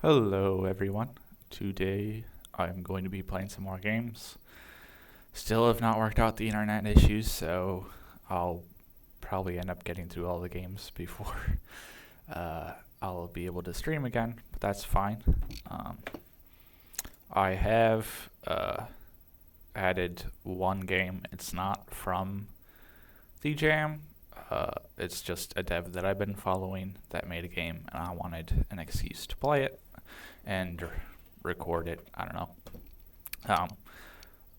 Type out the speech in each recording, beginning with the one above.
Hello, everyone. Today I'm going to be playing some more games. Still have not worked out the internet issues, so I'll probably end up getting through all the games before I'll be able to stream again, but that's fine. I have added one game. It's not from the Jam. It's just a dev that I've been following that made a game, and I wanted an excuse to play it and record it. I don't know.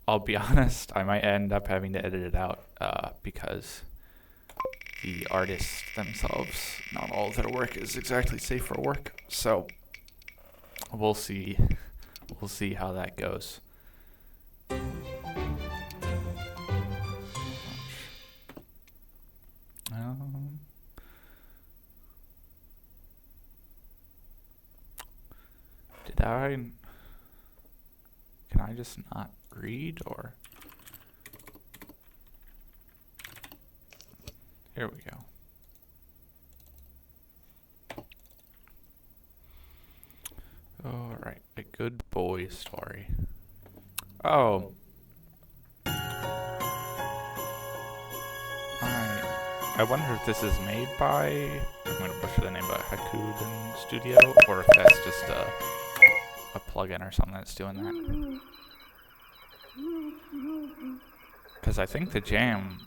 I'll be honest, I might end up having to edit it out because the artists themselves, not all of their work is exactly safe for work. So we'll see. We'll see how that goes. Can I just not read, or? Here we go. Alright, a good boy story. Oh. I wonder if this is made by, I'm going to butcher the name, but Hakuden Studio, or if that's just a plugin or something that's doing that. Because I think the Jam,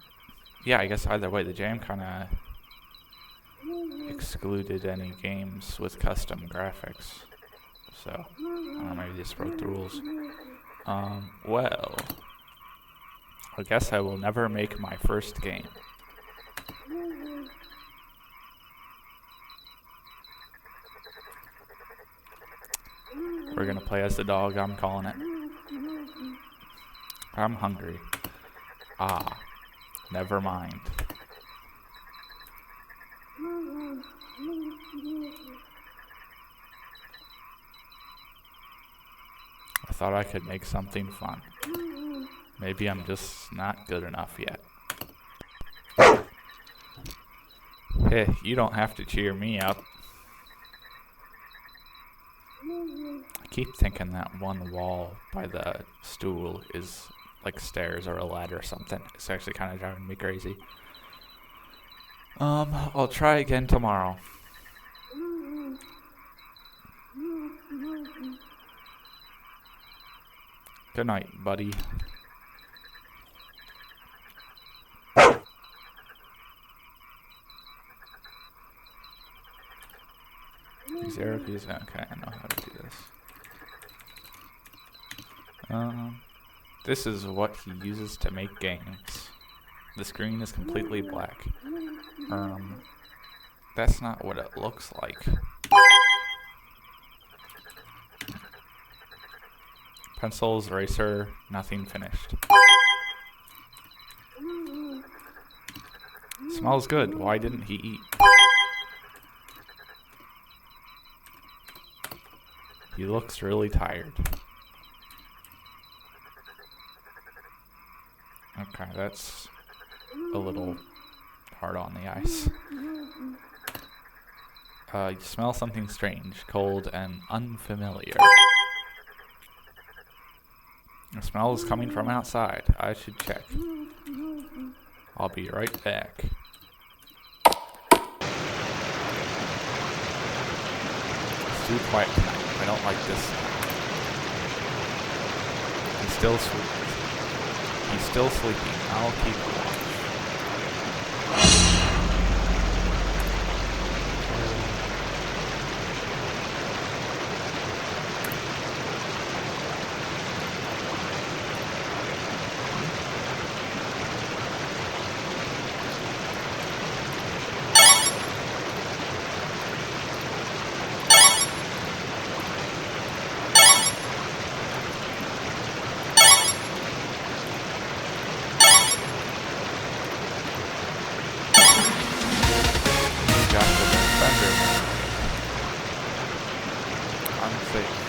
yeah, I guess either way, the Jam kind of excluded any games with custom graphics. So, I don't know, maybe they just broke the rules. Well, I guess I will never make my first game. We're gonna play as the dog, I'm calling it. I'm hungry. Ah, never mind. I thought I could make something fun. Maybe I'm just not good enough yet. Hey, you don't have to cheer me up. I keep thinking that one wall by the stool is like stairs or a ladder or something. It's actually kind of driving me crazy. I'll try again tomorrow. Good night, buddy. These arrow keys, okay, I know how to do this. This is what he uses to make games. The screen is completely black. That's not what it looks like. Pencils, eraser, nothing finished. Smells good. Why didn't he eat? He looks really tired. Okay, that's a little hard on the ice. You smell something strange, cold, and unfamiliar. The smell is coming from outside. I should check. I'll be right back. It's too quiet tonight. I don't like this. He's still sleeping. I'll keep watch.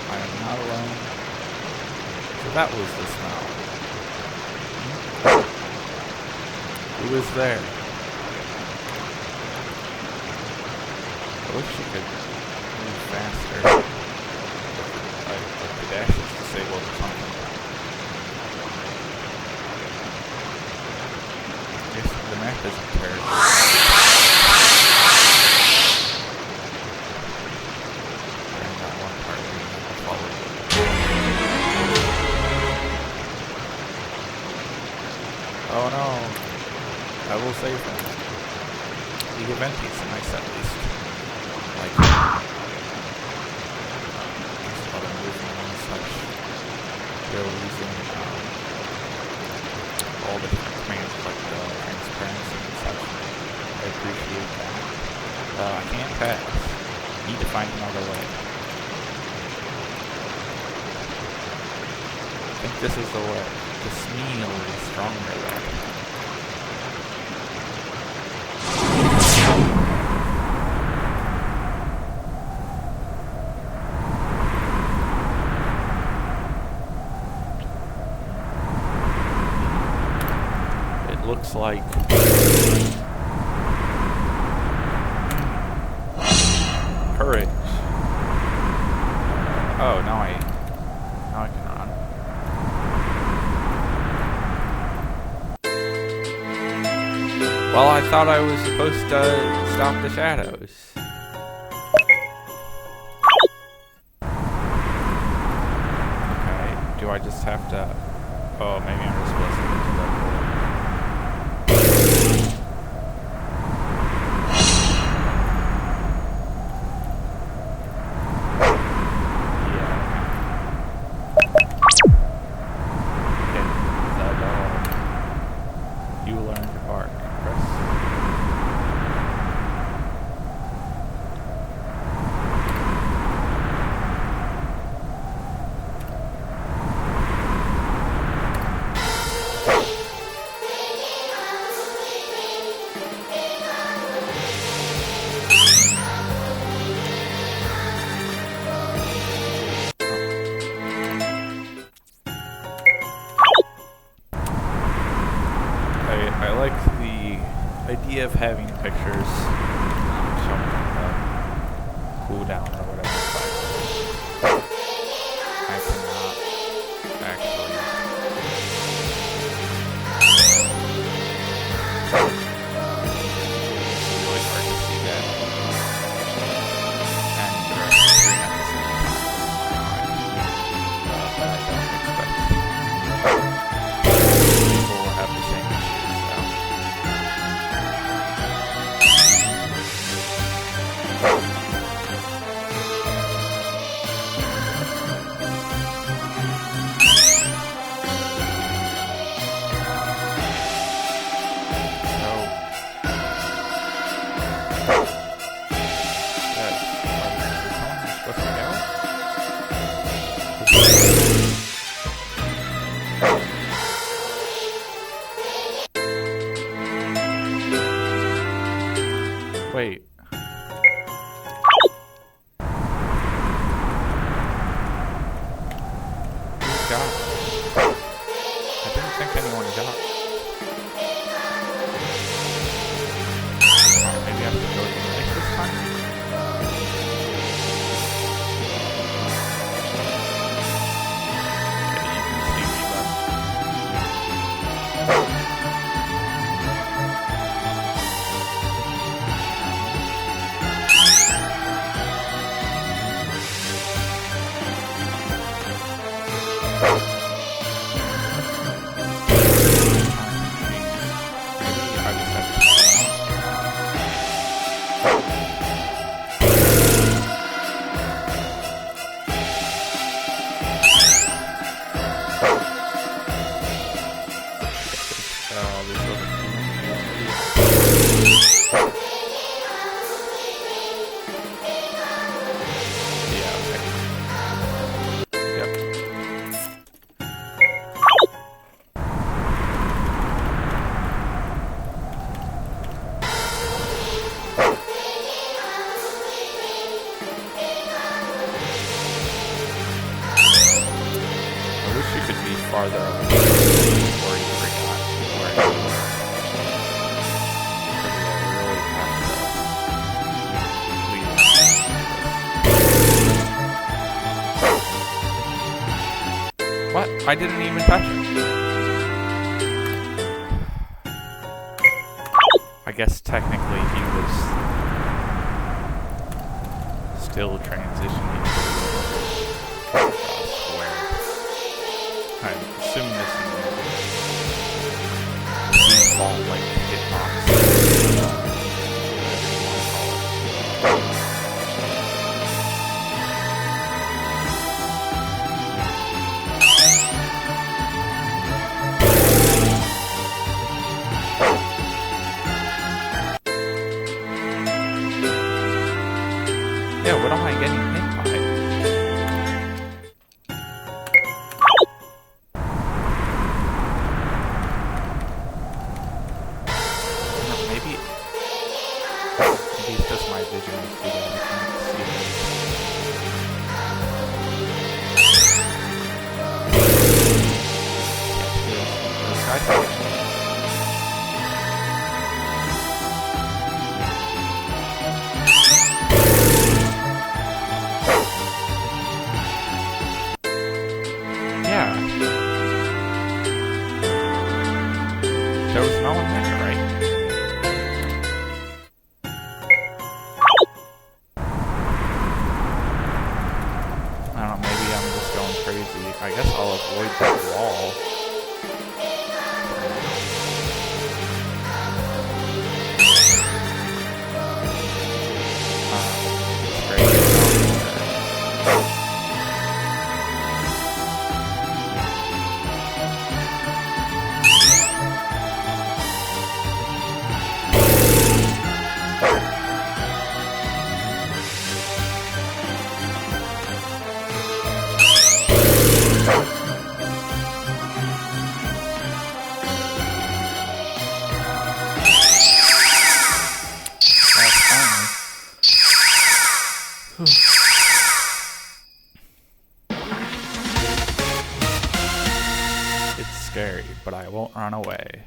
I am not alone. So that was the smell. Who is there? I wish you could move faster. say from the event is nice at least. Like, there's a lot of movement and such. They're using all the different commands like the transparency and such. I appreciate that. I can't pass. Need to find another way. I think this is the way. The Smeel is stronger though. It looks like courage. Oh, now I can run. Well, I thought I was supposed to stop the shadows. Okay, do I just have to... Oh, maybe I'm just supposed to get to that boy. I like the idea of having pictures showing the cooldown or whatever, but I cannot actually. It's really hard to see that. And the rest of the screen at the same time. But I don't expect people will have the same issues. Wait. Who got it? I didn't think anyone got it. Maybe I have to go to the lake this time? Okay, you can see me left. Farther away before you forgot where you were. Really have to leave. What? I didn't even touch it. I guess technically he was still transitioning to square. I'm assuming this is fault, like hitbox. Yeah, what am I getting hit by? Maybe it's just my vision is good and I can't see it. Yeah. There was no one there, right? I don't know, maybe I'm just going crazy. I guess I'll avoid that wall. It's scary, but I won't run away.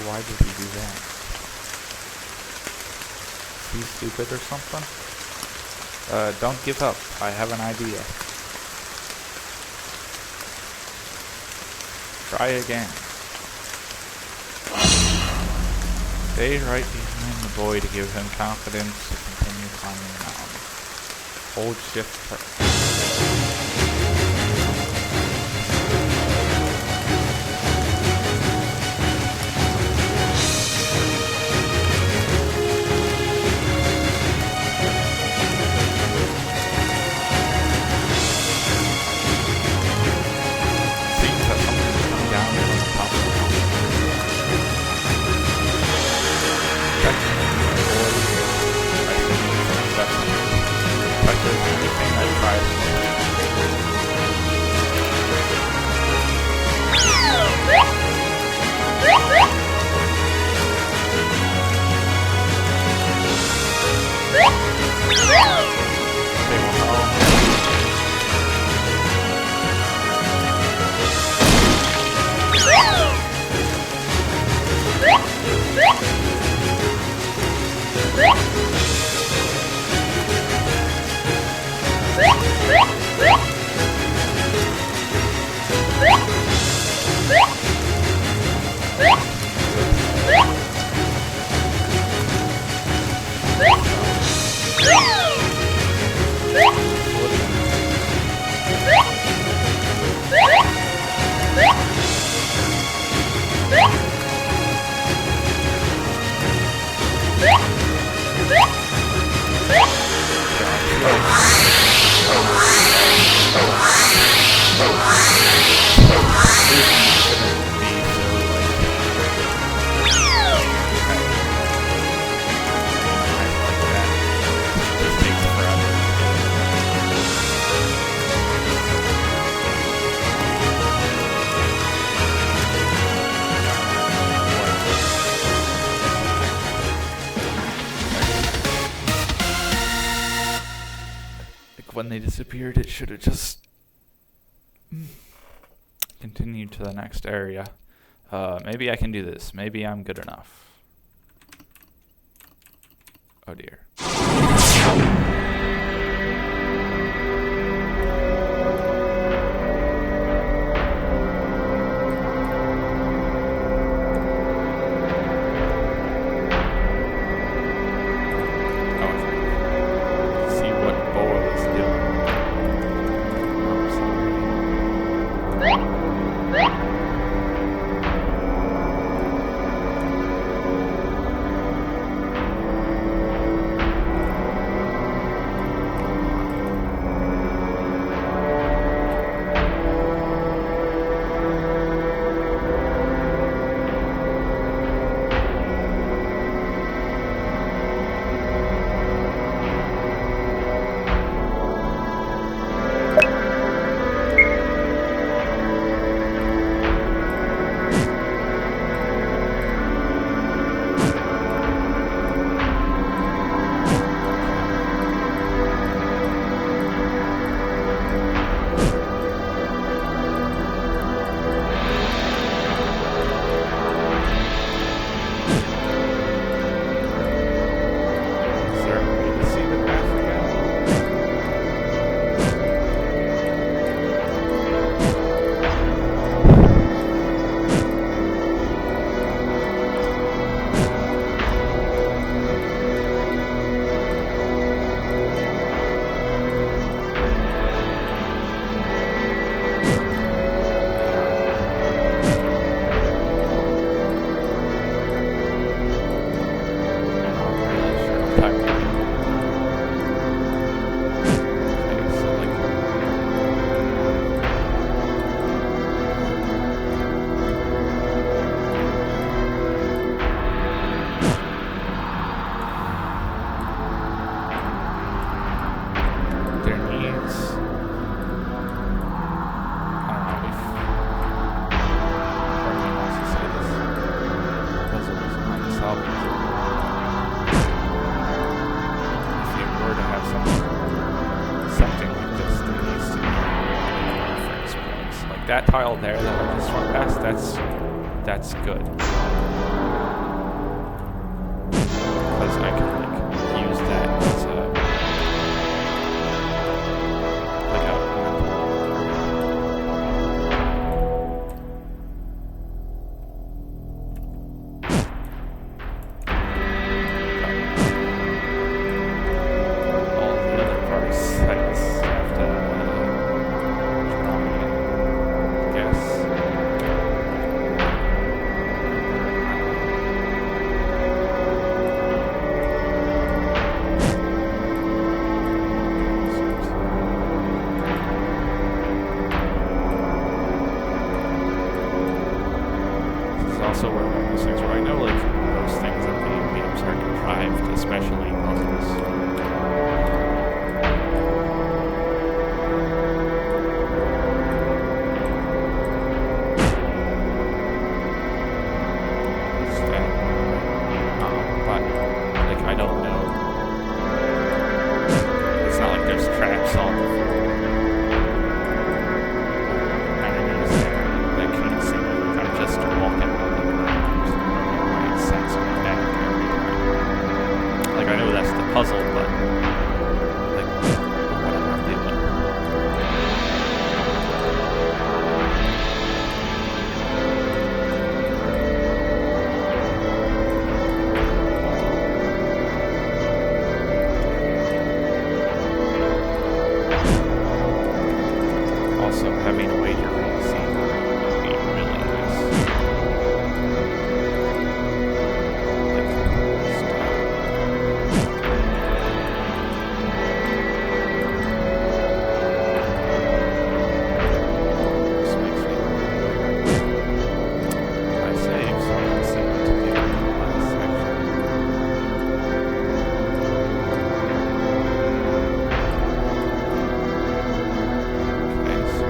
Why did he do that? Is he stupid or something? Don't give up. I have an idea. Try again. Stay right behind the boy to give him confidence to continue climbing the mountain. Hold shift press. When they disappeared, it should have just continued to the next area. Maybe I can do this. Maybe I'm good enough. Oh dear. See what Boa is doing. I'm sorry. Is there a way to see the path again? I'm not really sure what I'm doing. Okay, so there needs, I don't know if, part of me wants to say this puzzle is unsolvable. If you were to have something like this, there needs to be reference points. Like that tile there that I just went past, that's good. Because I can like use that as a like a all the other parts I just have to try and guess. This is also one of those things where I know like most things in video games are contrived, especially puzzles. Instead, but like I don't know. It's not like there's traps on the floor. Enemies that can't see me. Like I'm just walking on the ground. I don't know why it sends me back every time. Like I know that's the puzzle, but like what am I doing? Also, having a way to read scenes would be really nice. Like, just, this makes me I save so I can see what to do in the last section. Okay, so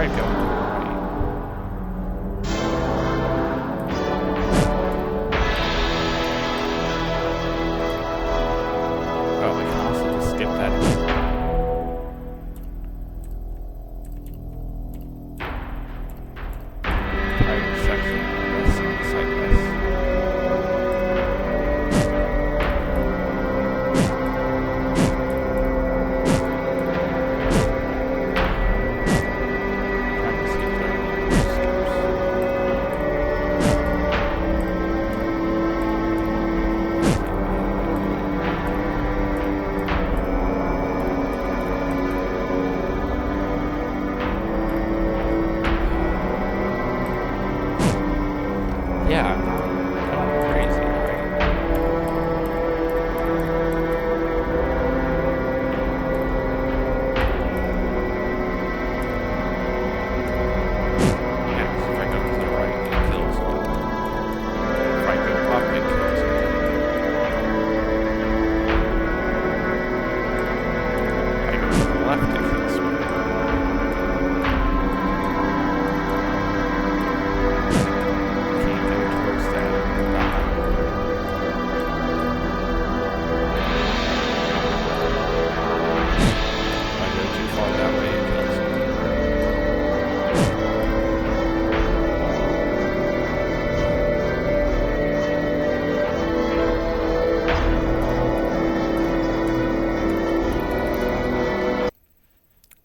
tried going to the right. Oh, we can also just skip that. Entire section of this looks like this. Trying to see if there are any skips. Yeah, I'm not going crazy, right? Yeah, 'cause if I go to the right, it kills me. If I go up, it kills me. If I go to the left, it kills me. Can't go towards that. If I go too far that way, it kills me.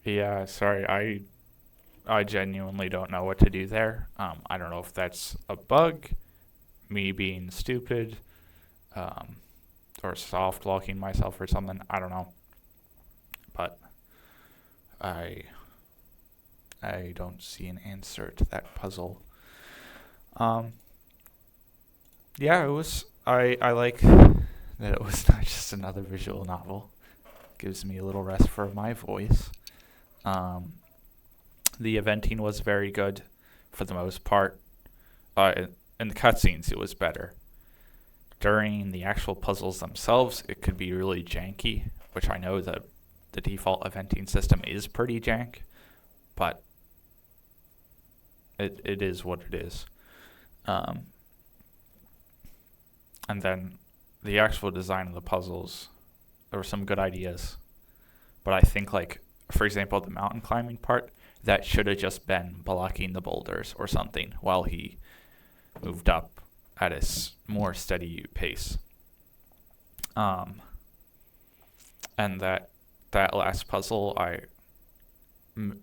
Yeah, sorry, I genuinely don't know what to do there. I don't know if that's a bug, me being stupid, um, or soft locking myself or something. I don't know, but I don't see an answer to that puzzle. Um, yeah, it was. I like that it was not just another visual novel. Gives me a little rest for my voice. The eventing was very good for the most part. In the cutscenes, it was better. During the actual puzzles themselves, it could be really janky, which I know that the default eventing system is pretty jank, but it is what it is. And then the actual design of the puzzles, there were some good ideas, but I think, like, for example, the mountain climbing part, that should have just been blocking the boulders or something while he moved up at a more steady pace. And that last puzzle,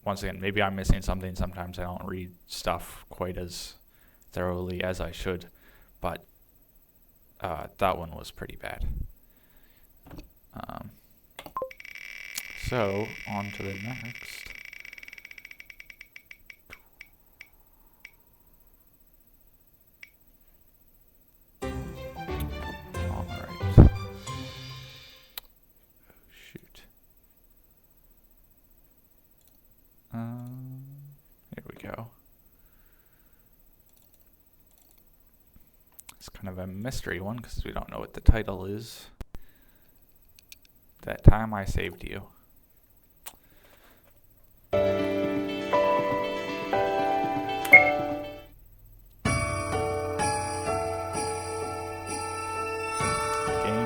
once again, maybe I'm missing something. Sometimes I don't read stuff quite as thoroughly as I should, but that one was pretty bad. So, on to the next. Alright. Oh, shoot. Here we go. It's kind of a mystery one because we don't know what the title is. That time I saved you. Game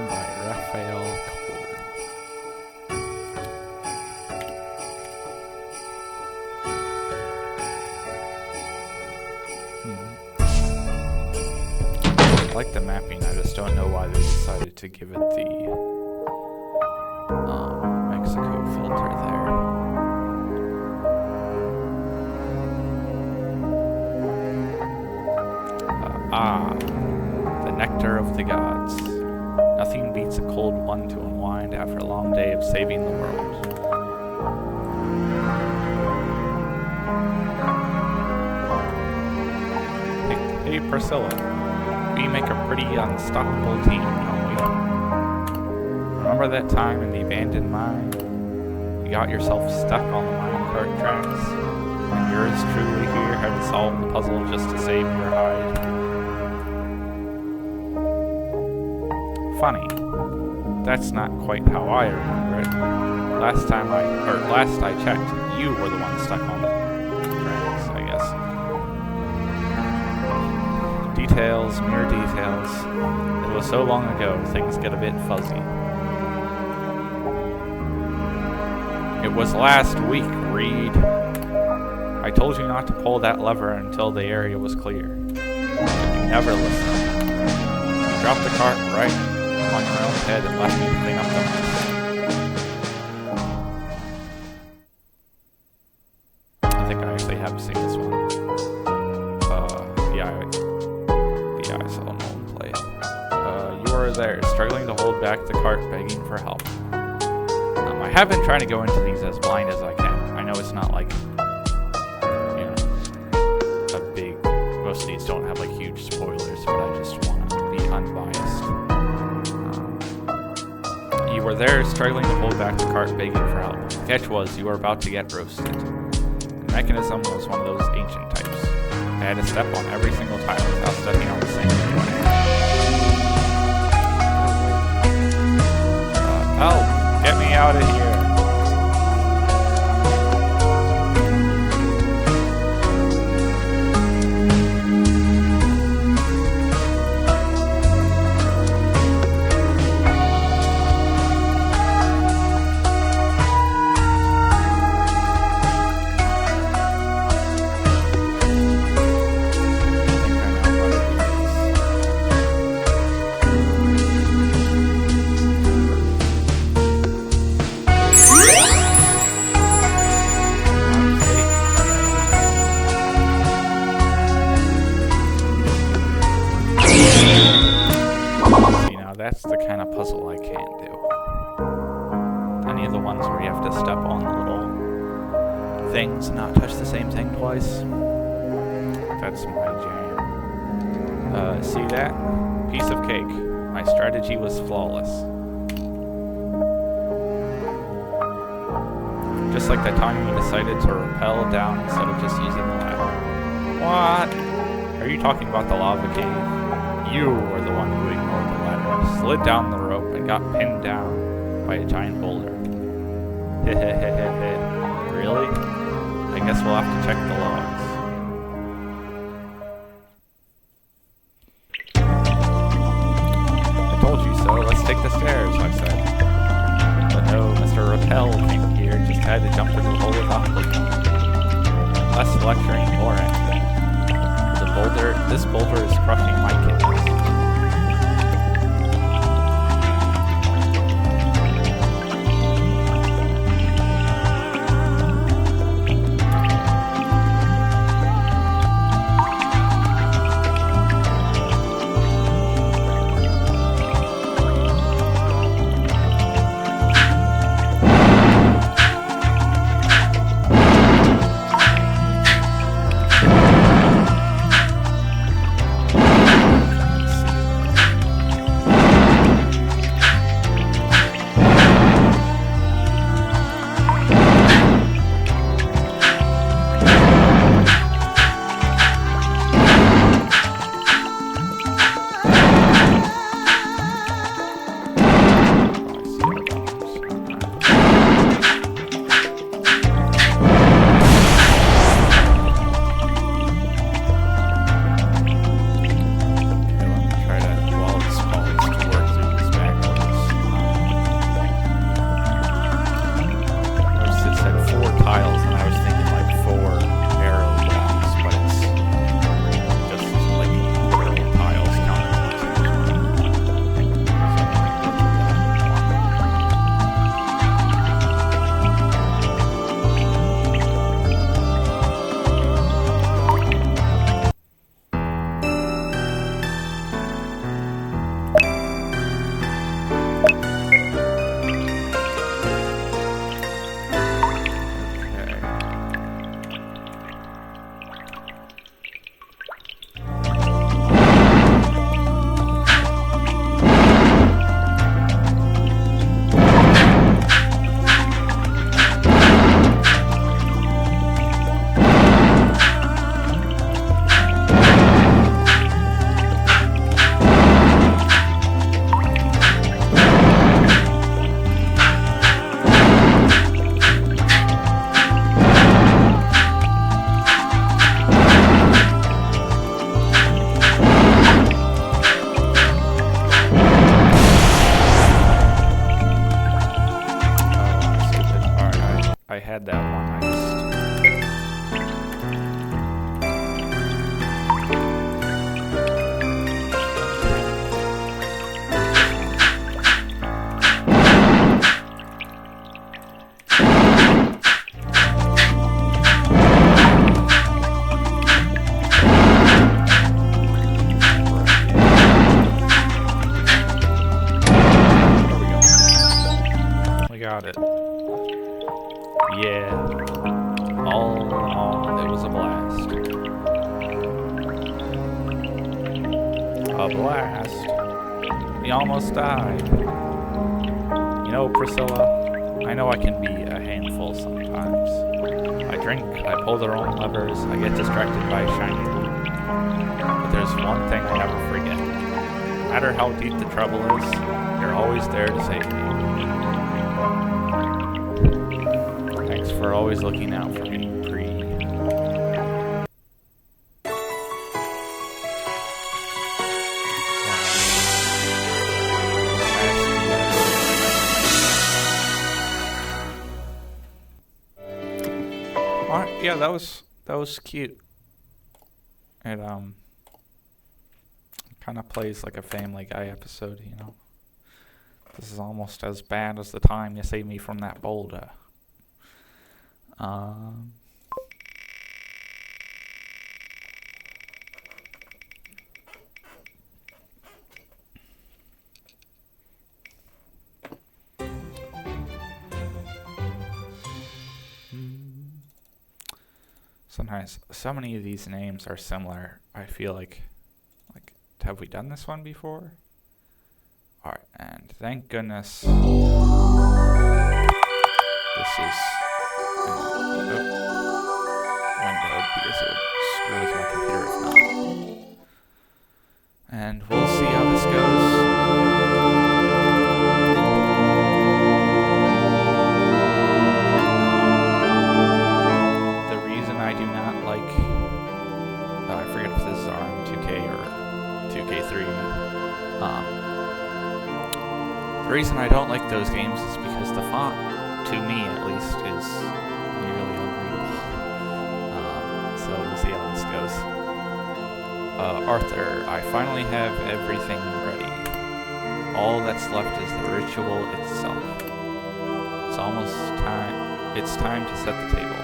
by Raphael Cohen. I like the mapping, I just don't know why they decided to give it the Mexico filter there. The nectar of the gods. Nothing beats a cold one to unwind after a long day of saving the world. Hey Priscilla, we make a pretty unstoppable team, don't we? Remember that time in the abandoned mine? You got yourself stuck on the minecart tracks, and yours truly here had to solve the puzzle just to save your hide. Funny, that's not quite how I remember it. Last I checked, you were the one stuck on it. areas. Details, mere details. It was so long ago, things get a bit fuzzy. It was last week, Reed. I told you not to pull that lever until the area was clear. You never listened. You dropped the cart right on your own head and left me to clean up the mess. I think I actually have seen this one. Yeah, I saw Nolan play it. You were there, struggling to hold back the cart, begging for help. I have been trying to go into these as blind as I can. I know it's not like, a big, most of these don't have like huge spoilers, but I just want to be unbiased. You were there, struggling to hold back the cart, begging for help. The catch was, you were about to get roasted. The mechanism was one of those ancient types. I had to step on every single tile without stepping on the same one. Help! Get me out of here! That's the kind of puzzle I can't do. Any of the ones where you have to step on the little things and not touch the same thing twice. That's my jam. See that? Piece of cake. My strategy was flawless. Just like that time you decided to rappel down instead of just using the ladder. What? Are you talking about the lava cave? You were the one who ignored the ladder, slid down the rope, and got pinned down by a giant boulder. Hehehehe. Really? I guess we'll have to check the logs. I told you so. Let's take the stairs, I said. But no, Mr. Rappel came here, just had to jump through the hole without looking. Less lecturing, more anything. This boulder is crushing my kidneys. All in all, it was a blast. A blast. We almost died. You know, Priscilla, I know I can be a handful sometimes. I drink, I pull the wrong levers, I get distracted by shiny loot. But there's one thing I never forget. No matter how deep the trouble is, you're always there to save me. Thanks for always looking out for me, Pre. Yeah, that was cute. It kind of plays like a Family Guy episode, you know. This is almost as bad as the time you saved me from that boulder. Sometimes so many of these names are similar. I feel like have we done this one before? Alright, and thank goodness this is windowed because it would screw with my computer if not. And we'll see how this goes. The reason I don't like those games is because the font, to me at least, is nearly unreadable. So we'll see how this goes. Arthur, I finally have everything ready. All that's left is the ritual itself. It's almost time. It's time to set the table.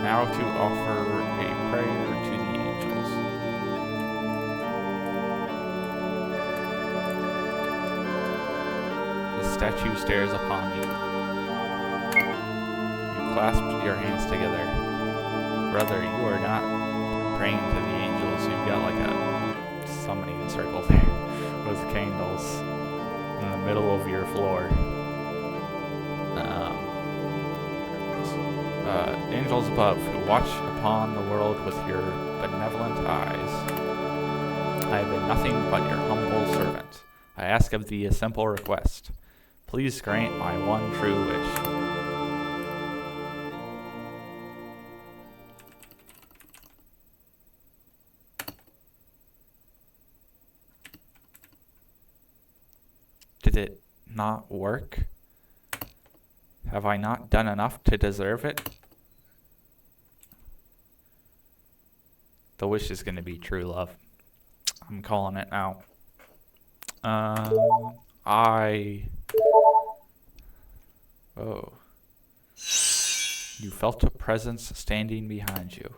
Now to offer a prayer to the angels. The statue stares upon you. You clasp your hands together. Brother, you are not praying to the angels. You've got like a summoning circle there with candles in the middle of your floor. Angels above, who watch upon the world with your benevolent eyes. I have been nothing but your humble servant. I ask of thee a simple request. Please grant my one true wish. Did it not work? Have I not done enough to deserve it? The wish is going to be true love. I'm calling it now. Oh. You felt a presence standing behind you.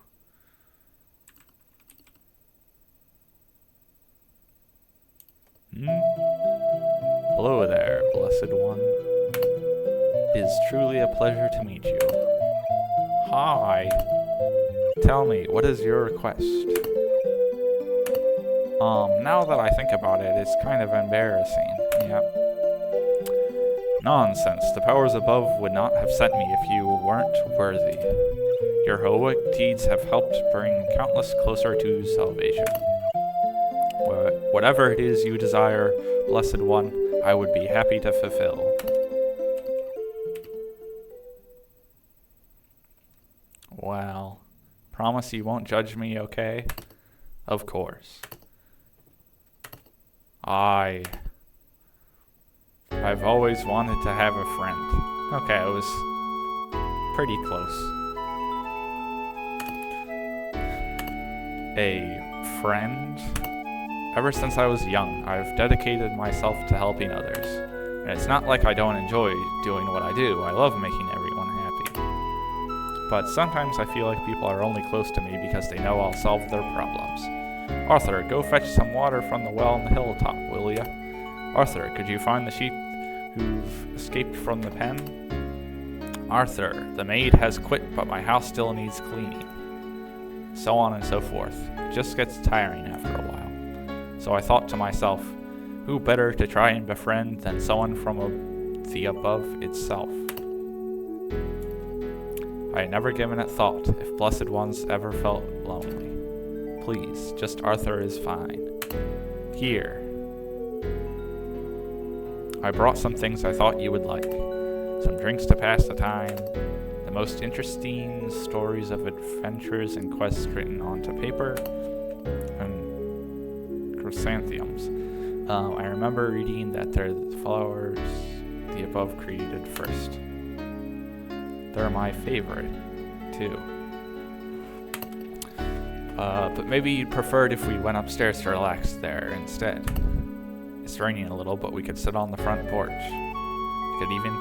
Hello there, blessed one. It is truly a pleasure to meet you. Hi. Tell me, what is your request? Now that I think about it, it's kind of embarrassing. Yep. Nonsense. The powers above would not have sent me if you weren't worthy. Your heroic deeds have helped bring countless closer to salvation. Whatever it is you desire, Blessed One, I would be happy to fulfill. Wow. Promise you won't judge me, okay? Of course. I've always wanted to have a friend. Okay, it was pretty close. A friend? Ever since I was young, I've dedicated myself to helping others. And it's not like I don't enjoy doing what I do. I love making everyone happy. But sometimes I feel like people are only close to me because they know I'll solve their problems. Arthur, go fetch some water from the well on the hilltop, will ya? Arthur, could you find the sheep who've escaped from the pen? Arthur, the maid has quit, but my house still needs cleaning. So on and so forth. It just gets tiring after a while. So I thought to myself, who better to try and befriend than someone from the above itself? I had never given it thought if blessed ones ever felt lonely. Please, just Arthur is fine. Here. I brought some things I thought you would like. Some drinks to pass the time, the most interesting stories of adventures and quests written onto paper, and chrysanthemums. I remember reading that they're the flowers the above created first. They're my favorite, too. But maybe you'd prefer it if we went upstairs to relax there instead. It's raining a little, but we could sit on the front porch. We could even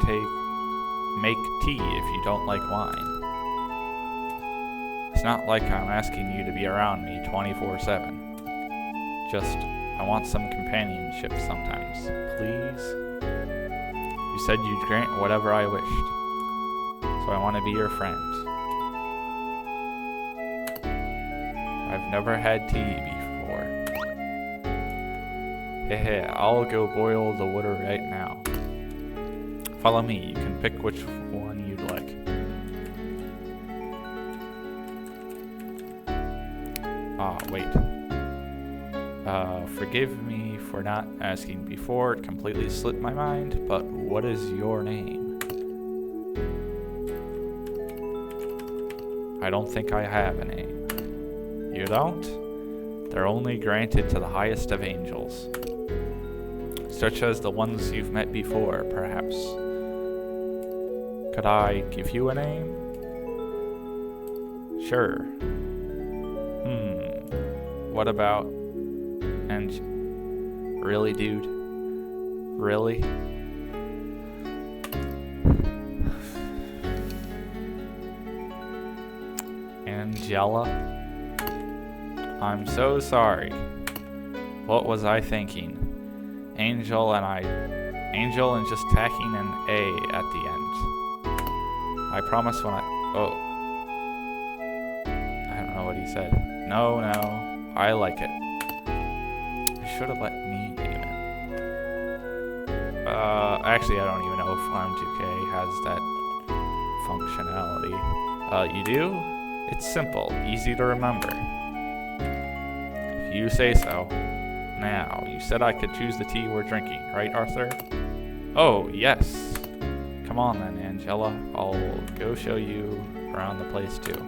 make tea if you don't like wine. It's not like I'm asking you to be around me 24/7. Just, I want some companionship sometimes, please. You said you'd grant whatever I wished, so I want to be your friend. I've never had tea before. Hehe, I'll go boil the water right now. Follow me, you can pick which one you'd like. Wait. Forgive me for not asking before, it completely slipped my mind, but what is your name? I don't think I have a name. You don't? They're only granted to the highest of angels. Such as the ones you've met before, perhaps. Could I give you a name? Sure. What about... And... Really, dude? Really? Angela? I'm so sorry. What was I thinking? Angel and just tacking an A at the end. I promise when I don't know what he said. No, I like it. I should have let me name it. Actually, I don't even know if Farm2K has that functionality. You do? It's simple, easy to remember. If you say so. Now, you said I could choose the tea we're drinking, right, Arthur? Oh, yes. Come on then, Angela. I'll go show you around the place, too.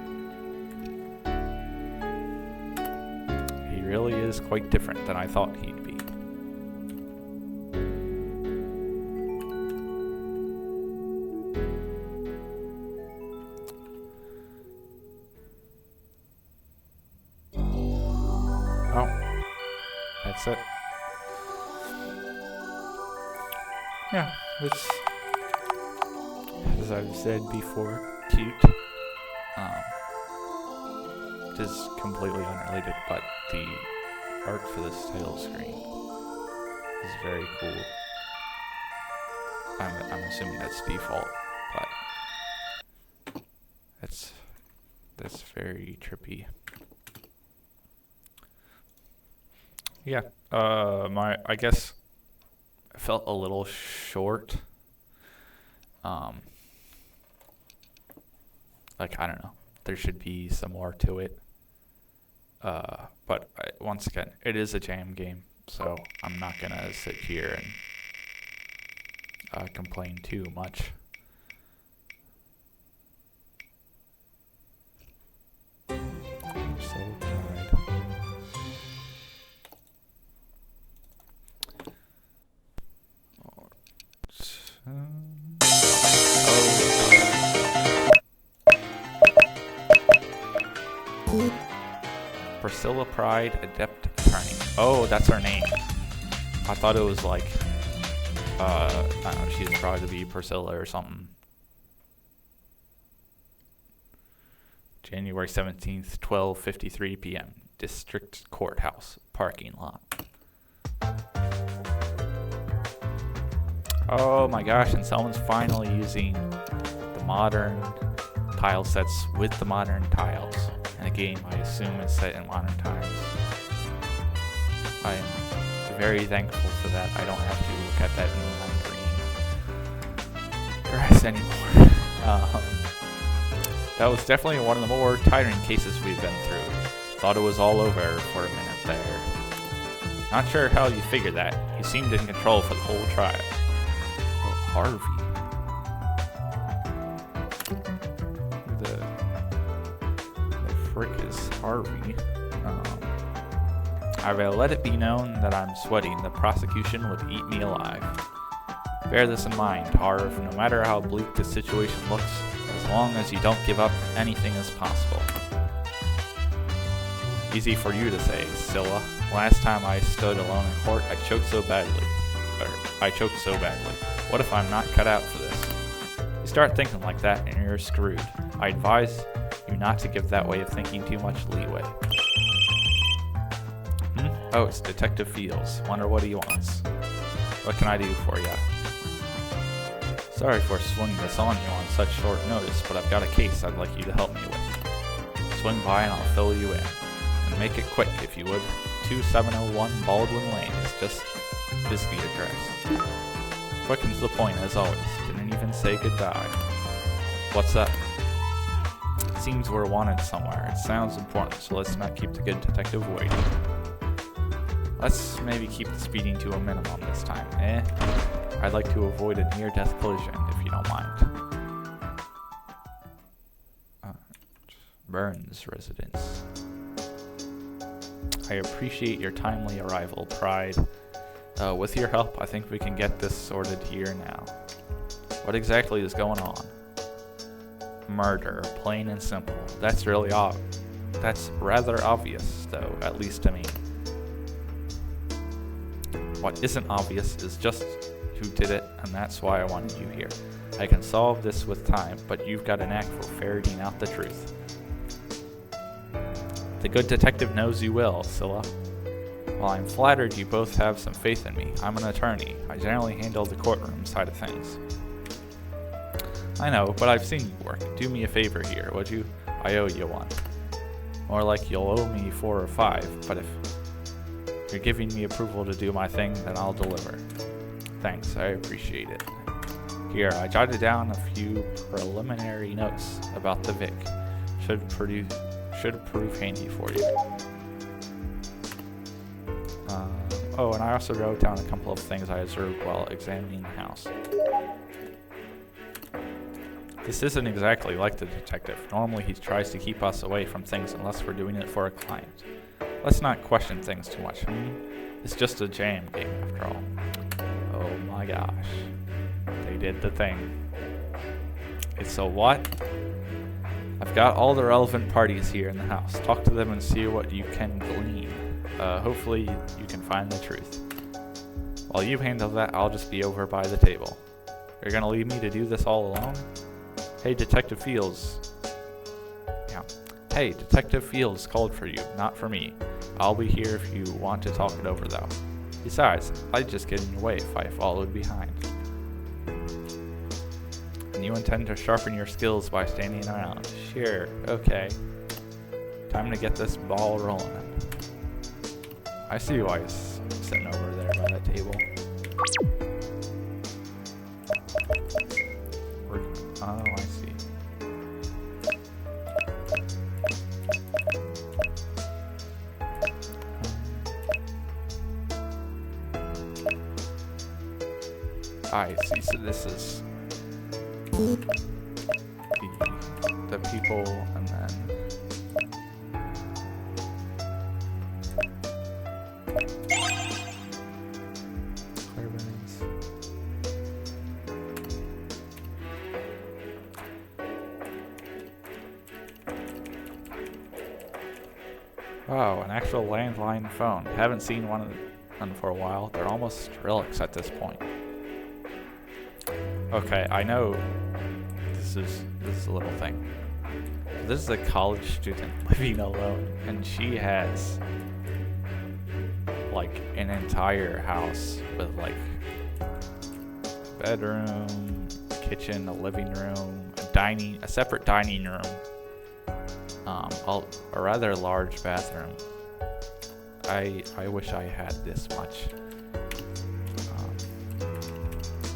He really is quite different than I thought he'd be. Oh. That's it. Yeah, it's, as I've said before, cute. It is completely unrelated, but the art for this title screen is very cool. I'm assuming that's default, but that's very trippy. Yeah, I guess I felt a little short. Like, I don't know, there should be some more to it. But once again, it is a jam game, so I'm not gonna sit here and complain too much. I'm so tired. Priscilla Pride, Adept Attorney. Oh, that's her name. I thought it was like, I don't know, she's probably to be Priscilla or something. January 17th, 12:53 p.m. District Courthouse parking lot. Oh my gosh, and someone's finally using the modern tile sets with the modern tiles in a game I assume is set in modern times. I am very thankful for that. I don't have to look at that neon green grass anymore. That was definitely one of the more tiring cases we've been through. Thought it was all over for a minute there. Not sure how you figured that. You seemed in control for the whole trial. Oh, Harvey. Who the frick is Harvey? I will let it be known that I'm sweating. The prosecution would eat me alive. Bear this in mind, Harv. No matter how bleak the situation looks, as long as you don't give up, anything is possible. Easy for you to say, Scylla. Last time I stood alone in court, I choked so badly. What if I'm not cut out for this? You start thinking like that and you're screwed. I advise you not to give that way of thinking too much leeway. Oh, it's Detective Fields. Wonder what he wants. What can I do for ya? Sorry for swinging this on you on such short notice, but I've got a case I'd like you to help me with. Swing by and I'll fill you in. And make it quick, if you would. 2701 Baldwin Lane is the address. Quick and to the point, as always. Didn't even say goodbye. What's up? It seems we're wanted somewhere. It sounds important, so let's not keep the good detective waiting. Let's maybe keep the speeding to a minimum this time, eh? I'd like to avoid a near-death collision, if you don't mind. Burns residence. I appreciate your timely arrival, Pride. With your help, I think we can get this sorted here now. What exactly is going on? Murder, plain and simple. That's rather obvious, though, at least to me. What isn't obvious is just who did it, and that's why I wanted you here. I can solve this with time, but you've got a knack for ferreting out the truth. The good detective knows you will, Scylla. While I'm flattered you both have some faith in me, I'm an attorney. I generally handle the courtroom side of things. I know, but I've seen you work. Do me a favor here, would you? I owe you one. More like you'll owe me 4 or 5, but if you're giving me approval to do my thing, then I'll deliver. Thanks, I appreciate it. Here, I jotted down a few preliminary notes about the Vic. Should prove handy for you. Oh, and I also wrote down a couple of things I observed while examining the house. This isn't exactly like the detective. Normally he tries to keep us away from things unless we're doing it for a client. Let's not question things too much, It's just a jam game after all. Oh my gosh. They did the thing. It's a what? I've got all the relevant parties here in the house. Talk to them and see what you can glean. Hopefully you can find the truth. While you handle that, I'll just be over by the table. You're gonna leave me to do this all alone? Hey, Detective Fields. Yeah. Hey, Detective Fields called for you, not for me. I'll be here if you want to talk it over, though. Besides, I'd just get in your way if I followed behind. And you intend to sharpen your skills by standing around. Sure, okay. Time to get this ball rolling. I see why he's sitting over there by that table. Oh, I see. I see, so this is the people, and then Claiborne's. Wow, an actual landline phone. Haven't seen one for a while. They're almost relics at this point. Okay, I know this is a little thing. This is a college student living alone, and she has like an entire house with like a bedroom, kitchen, a living room, a separate dining room, a rather large bathroom. I wish I had this much.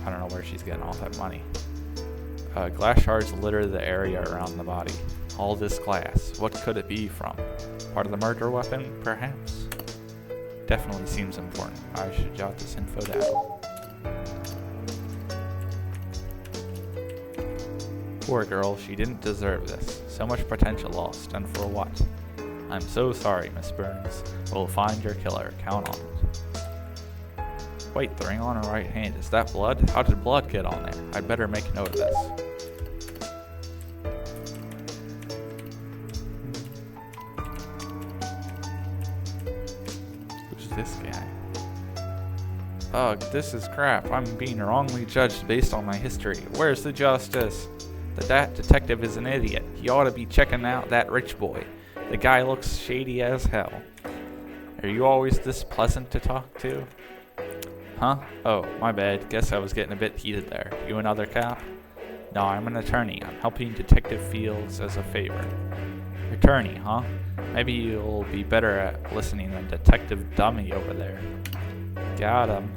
I don't know where she's getting all that money. Glass shards litter the area around the body. All this glass, what could it be from? Part of the murder weapon, perhaps? Definitely seems important. I should jot this info down. Poor girl, she didn't deserve this. So much potential lost, and for what? I'm so sorry, Miss Burns. We'll find your killer. Count on it. Wait, the ring on her right hand. Is that blood? How did blood get on there? I'd better make a note of this. Who's this guy? Ugh, this is crap. I'm being wrongly judged based on my history. Where's the justice? That detective is an idiot. He ought to be checking out that rich boy. The guy looks shady as hell. Are you always this pleasant to talk to? Huh? Oh, my bad. Guess I was getting a bit heated there. You another cop? No, I'm an attorney. I'm helping Detective Fields as a favor. Attorney, huh? Maybe you'll be better at listening than Detective Dummy over there. Got him.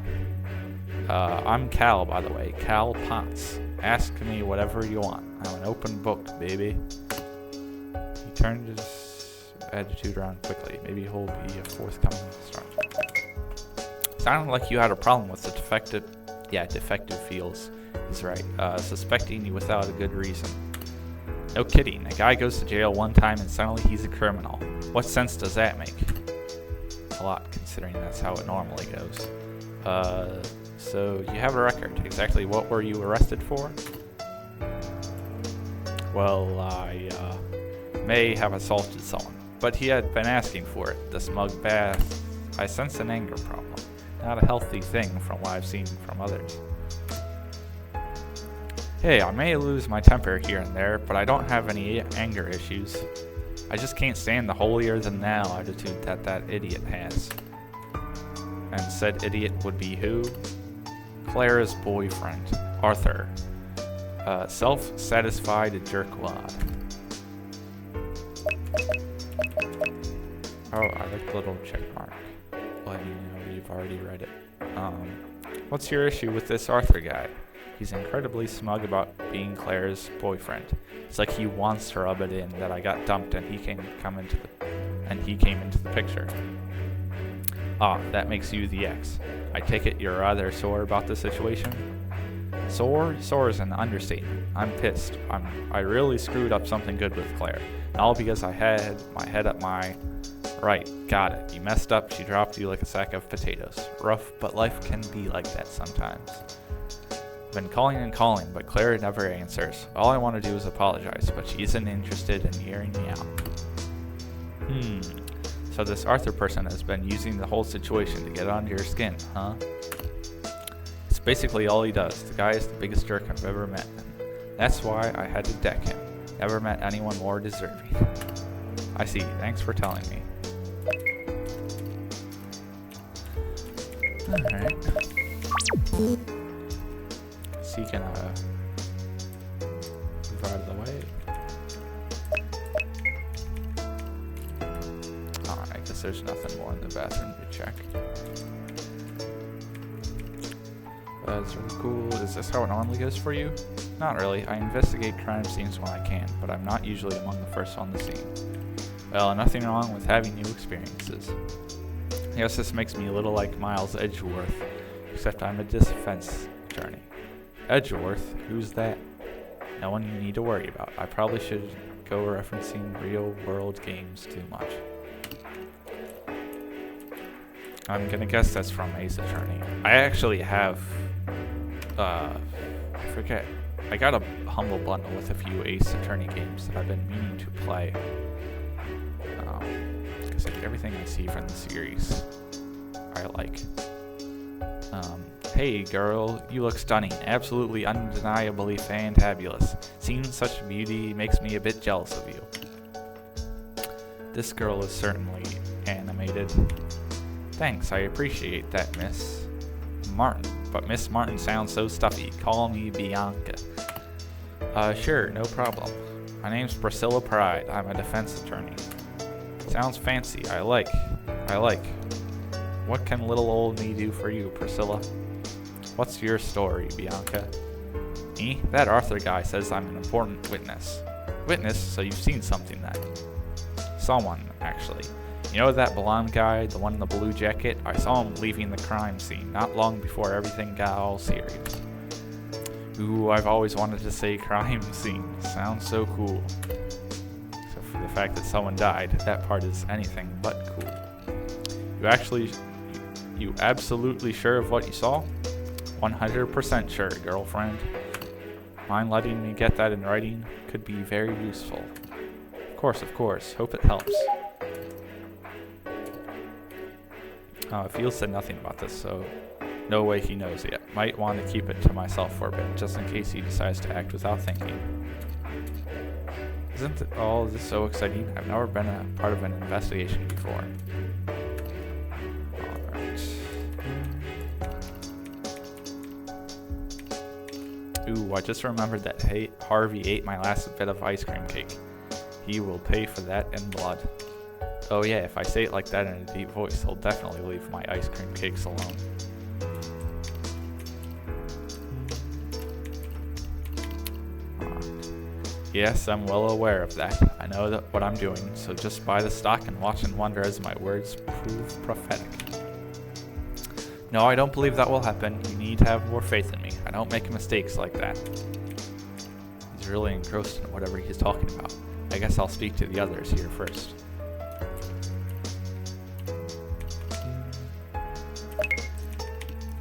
I'm Cal, by the way. Cal Potts. Ask me whatever you want. I'm an open book, baby. He turned his attitude around quickly. Maybe he'll be a forthcoming star. Sounded like you had a problem with the defective. Yeah, Defective Fields. He's right. Suspecting you without a good reason. No kidding. A guy goes to jail one time and suddenly he's a criminal. What sense does that make? A lot, considering that's how it normally goes. So you have a record. Exactly what were you arrested for? Well, I may have assaulted someone, but he had been asking for it. The smug bath. I sense an anger problem. Not a healthy thing from what I've seen from others. Hey, I may lose my temper here and there, but I don't have any anger issues. I just can't stand the holier-than-thou attitude that idiot has. And said idiot would be who? Clara's boyfriend, Arthur. Self-satisfied jerkwad. Oh, I like the little check mark. Letting you know you've already read it. What's your issue with this Arthur guy? He's incredibly smug about being Claire's boyfriend. It's like he wants to rub it in that I got dumped and he came into the picture. Ah, that makes you the ex. I take it you're rather sore about the situation? Sore? Sore is an understatement. I'm pissed. I really screwed up something good with Claire. And all because I had my head up my... Right, got it. You messed up, she dropped you like a sack of potatoes. Rough, but life can be like that sometimes. I've been calling and calling, but Claire never answers. All I want to do is apologize, but she isn't interested in hearing me out. So this Arthur person has been using the whole situation to get under your skin, huh? It's basically all he does. The guy is the biggest jerk I've ever met, and that's why I had to deck him. Never met anyone more deserving. I see. Thanks for telling me. Alright. So you can move out of the way. I guess there's nothing more in the bathroom to check. That's really cool. Is this how it normally goes for you? Not really. I investigate crime scenes when I can, but I'm not usually among the first on the scene. Well, nothing wrong with having new experiences. I guess this makes me a little like Miles Edgeworth, except I'm a defense attorney. Edgeworth? Who's that? No one you need to worry about. I probably should go referencing real-world games too much. I'm gonna guess that's from Ace Attorney. I actually have, I forget. I got a humble bundle with a few Ace Attorney games that I've been meaning to play. Because like everything I see from the series, I like. Hey girl, you look stunning, absolutely undeniably fantabulous. Seeing such beauty makes me a bit jealous of you. This girl is certainly animated. Thanks, I appreciate that, Miss Martin. But Miss Martin sounds so stuffy. Call me Bianca. Sure, no problem. My name's Priscilla Pride. I'm a defense attorney. Sounds fancy. I like. What can little old me do for you, Priscilla? What's your story, Bianca? Me? That Arthur guy says I'm an important witness. Witness? So you've seen something then? Someone, actually. You know that blonde guy, the one in the blue jacket? I saw him leaving the crime scene not long before everything got all serious. Ooh, I've always wanted to say crime scene. Sounds so cool. Except for the fact that someone died. That part is anything but cool. You absolutely sure of what you saw? 100% sure, girlfriend. Mind letting me get that in writing? Could be very useful. Of course. Hope it helps. Field said nothing about this, so no way he knows yet. Might want to keep it to myself for a bit, just in case he decides to act without thinking. Isn't all this so exciting? I've never been a part of an investigation before. Ooh, I just remembered that Harvey ate my last bit of ice cream cake. He will pay for that in blood. Oh yeah, if I say it like that in a deep voice, he'll definitely leave my ice cream cakes alone. Yes, I'm well aware of that. I know what I'm doing, so just buy the stock and watch and wonder as my words prove prophetic. No, I don't believe that will happen. You need to have more faith in me. I don't make mistakes like that. He's really engrossed in whatever he's talking about. I guess I'll speak to the others here first.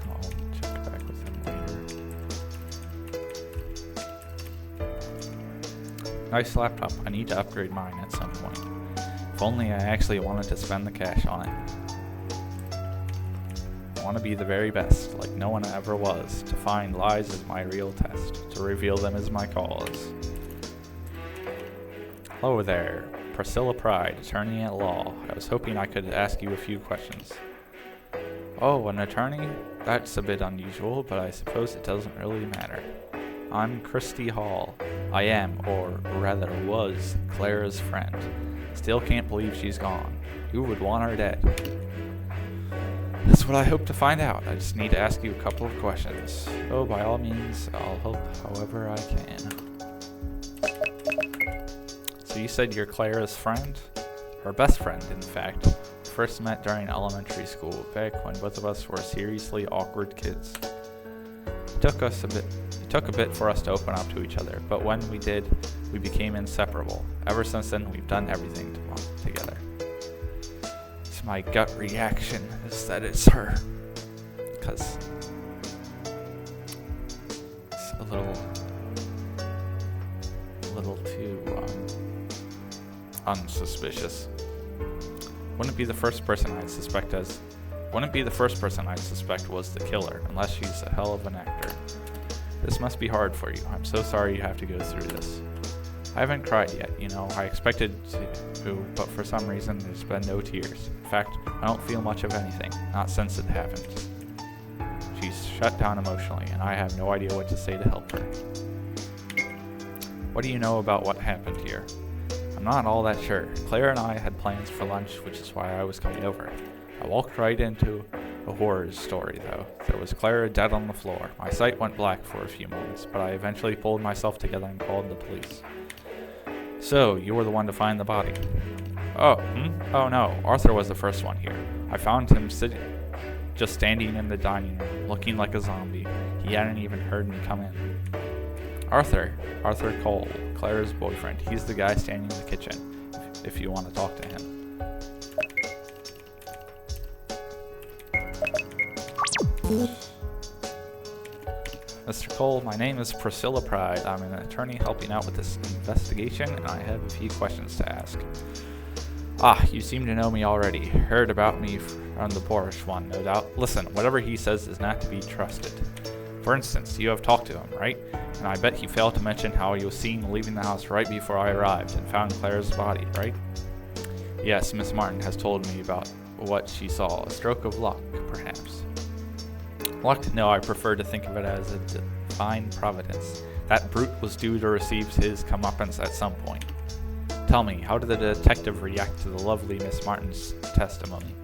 I'll check back with him later. Nice laptop. I need to upgrade mine at some point. If only I actually wanted to spend the cash on it. I want to be the very best, like no one ever was. To find lies is my real test. To reveal them is my cause. Hello there, Priscilla Pride, attorney at law. I was hoping I could ask you a few questions. Oh, an attorney? That's a bit unusual, but I suppose it doesn't really matter. I'm Christy Hall. I am, or rather was, Clara's friend. Still can't believe she's gone. Who would want her dead? That's what I hope to find out. I just need to ask you a couple of questions. Oh, by all means, I'll help however I can. So you said you're Clara's friend? Her best friend, in fact. First met during elementary school, back when both of us were seriously awkward kids. It took a bit for us to open up to each other, but when we did, we became inseparable. Ever since then, we've done everything together. It's my gut reaction is that it's her. Because it's a little too unsuspicious. Wouldn't be the first person I'd suspect was the killer, unless she's a hell of an actor. This must be hard for you. I'm so sorry you have to go through this. I haven't cried yet, I expected to, but for some reason there's been no tears. In fact, I don't feel much of anything, not since it happened. She's shut down emotionally, and I have no idea what to say to help her. What do you know about what happened here? I'm not all that sure. Clara and I had plans for lunch, which is why I was coming over. I walked right into a horror story, though. There was Clara dead on the floor. My sight went black for a few moments, but I eventually pulled myself together and called the police. So, you were the one to find the body? Oh no, Arthur was the first one here. I found him just standing in the dining room, looking like a zombie. He hadn't even heard me come in. Arthur Cole, Clara's boyfriend. He's the guy standing in the kitchen, if you want to talk to him. Mr. Cole, my name is Priscilla Pride. I'm an attorney helping out with this investigation, and I have a few questions to ask. Ah, you seem to know me already. Heard about me from the Boorish one, no doubt. Listen, whatever he says is not to be trusted. For instance, you have talked to him, right? And I bet he failed to mention how he was seen leaving the house right before I arrived and found Clara's body, right? Yes, Miss Martin has told me about what she saw. A stroke of luck, perhaps. Luck? No, I prefer to think of it as a divine providence. That brute was due to receive his comeuppance at some point. Tell me, how did the detective react to the lovely Miss Martin's testimony?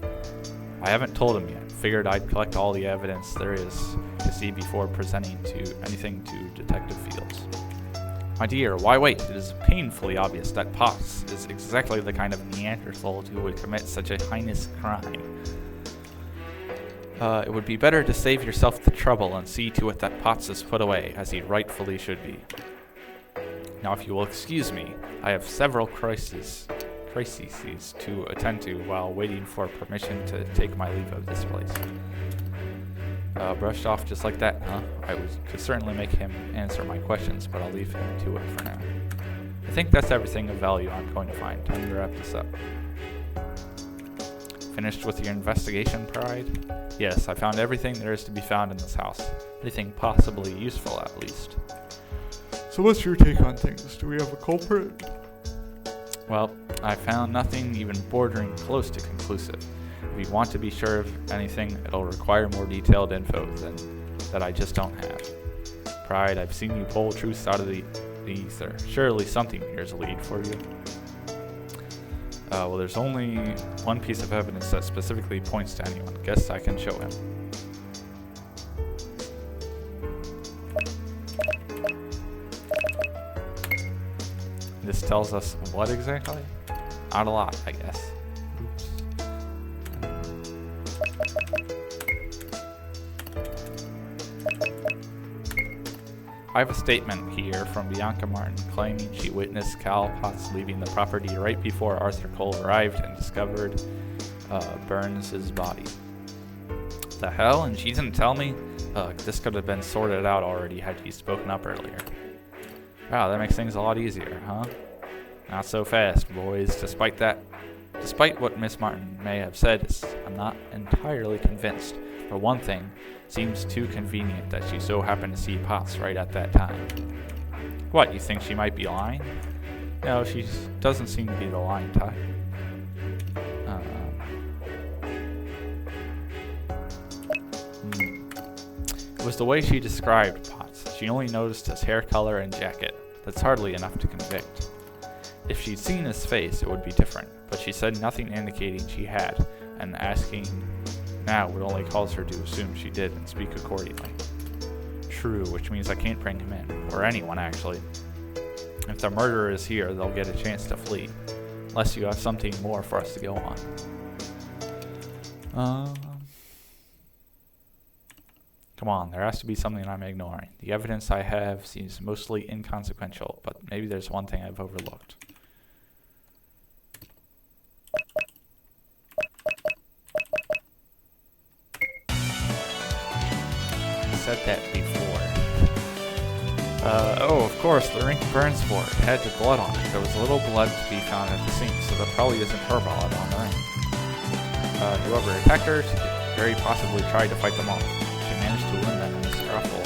I haven't told him yet. Figured I'd collect all the evidence there is to see before presenting to anything to Detective Fields. My dear, why wait? It is painfully obvious that Potts is exactly the kind of Neanderthal who would commit such a heinous crime. It would be better to save yourself the trouble and see to it that Potts is put away, as he rightfully should be. Now, if you will excuse me, I have several crises to attend to while waiting for permission to take my leave of this place. Brushed off just like that, huh? Could certainly make him answer my questions, but I'll leave him to it for now. I think that's everything of value I'm going to find. Time to wrap this up. Finished with your investigation, Pride? Yes, I found everything there is to be found in this house. Anything possibly useful, at least. So what's your take on things? Do we have a culprit? Well, I found nothing even bordering close to conclusive. If you want to be sure of anything, it'll require more detailed info than that I just don't have. Pride, I've seen you pull truths out of the ether. Surely something here's a lead for you. Well, there's only one piece of evidence that specifically points to anyone. Guess I can show him. This tells us what exactly? Not a lot, I guess. Oops. I have a statement here from Bianca Martin claiming she witnessed Cal Potts leaving the property right before Arthur Cole arrived and discovered Burns' body. The hell? And she didn't tell me? This could have been sorted out already had he spoken up earlier. Wow, that makes things a lot easier, huh? Not so fast, boys. Despite what Miss Martin may have said, I'm not entirely convinced. For one thing, it seems too convenient that she so happened to see Potts right at that time. What, you think she might be lying? No, she doesn't seem to be the lying type. It was the way she described Potts. She only noticed his hair color and jacket. That's hardly enough to convict. If she'd seen his face, it would be different, but she said nothing indicating she had, and asking now would only cause her to assume she did and speak accordingly. True, which means I can't bring him in, or anyone actually. If the murderer is here, they'll get a chance to flee, unless you have something more for us to go on. Come on, there has to be something I'm ignoring. The evidence I have seems mostly inconsequential, but maybe there's one thing I've overlooked. I said that before. Oh, of course, the ring Burns wore. It had the blood on it. There was a little blood to be found at the scene, so that probably isn't her blood on the ring. Whoever attacked her very possibly tried to fight them off. Managed to win them in a scuffle.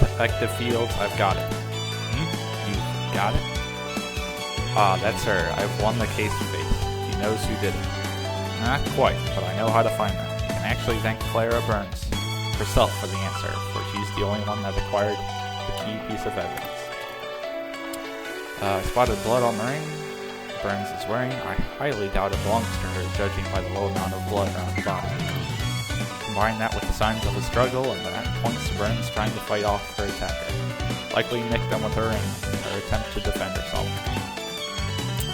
Detective Fields, I've got it. You got it? Ah, that's her. I've won the case face. She knows who did it. Not quite, but I know how to find them. You can actually thank Clara Burns herself for the answer, for she's the only one that acquired the key piece of evidence. Spotted blood on the ring Burns is wearing. I highly doubt it belongs to her, judging by the low amount of blood around the body. Combine that with the signs of a struggle, and that points to Burns trying to fight off her attacker. Likely nicked them with her ring in her attempt to defend herself.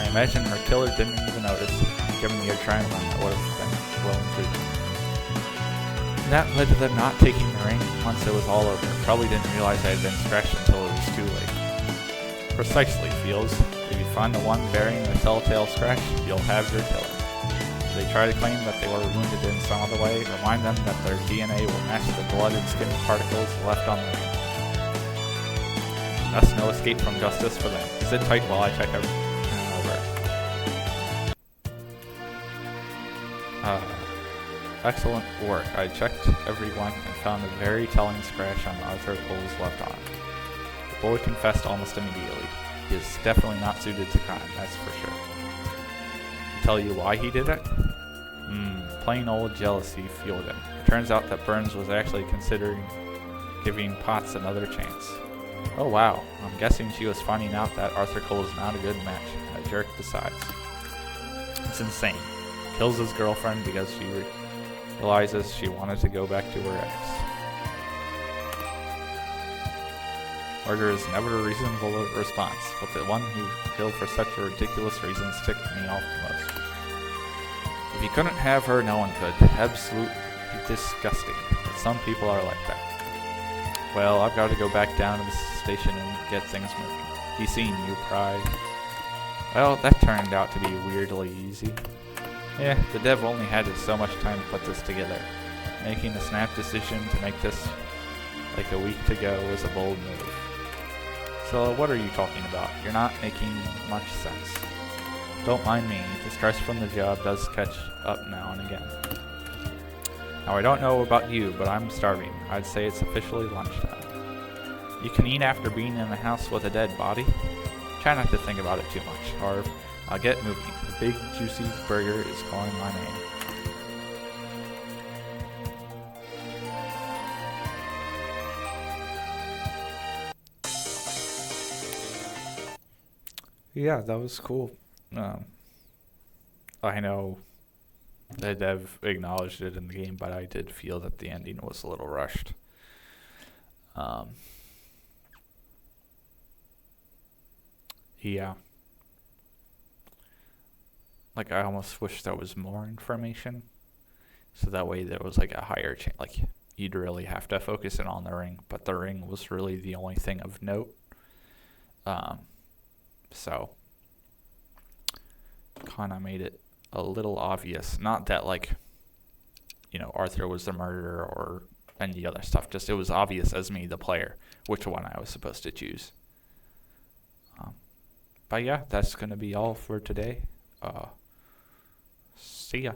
I imagine her killer didn't even notice, given the adrenaline that would have been flowing through them. That led to them not taking the ring once it was all over. Probably didn't realize I had been scratched until it was too late. Precisely, Fields. If you find the one bearing the telltale scratch, you'll have your killer. If they try to claim that they were wounded in some other way, remind them that their DNA will match the blood and skin particles left on the ring. Thus no escape from justice for them. Sit tight while I check everything over. Uh, Excellent work. I checked everyone and found a very telling scratch on Arthur Cole's left arm. The boy confessed almost immediately. He is definitely not suited to crime, that's for sure. Tell you why he did it? Plain old jealousy fueled him. It turns out that Burns was actually considering giving Potts another chance. Oh wow, I'm guessing she was finding out that Arthur Cole is not a good match, and a jerk besides. It's insane. Kills his girlfriend because she realizes she wanted to go back to her ex. Murder is never a reasonable response, but the one who killed for such a ridiculous reason ticked me off the most. If you couldn't have her, no one could. Absolutely disgusting. But some people are like that. Well, I've got to go back down to the station and get things moving. Be seeing you, Pride. Well, that turned out to be weirdly easy. Yeah, the dev only had so much time to put this together. Making a snap decision to make this like a week to go was a bold move. So what are you talking about? You're not making much sense. Don't mind me, the stress from the job does catch up now and again. Now I don't know about you, but I'm starving. I'd say it's officially lunchtime. You can eat after being in a house with a dead body? Try not to think about it too much, or I'll get moving. The big juicy burger is calling my name. Yeah, that was cool. I know the dev acknowledged it in the game, but I did feel that the ending was a little rushed. Yeah. Like, I almost wish there was more information, so that way there was like a higher chance. Like, you'd really have to focus in on the ring, but the ring was really the only thing of note. So kind of made it a little obvious. Not that, like, Arthur was the murderer or any other stuff. Just it was obvious as me, the player, which one I was supposed to choose. But yeah, that's going to be all for today. See ya.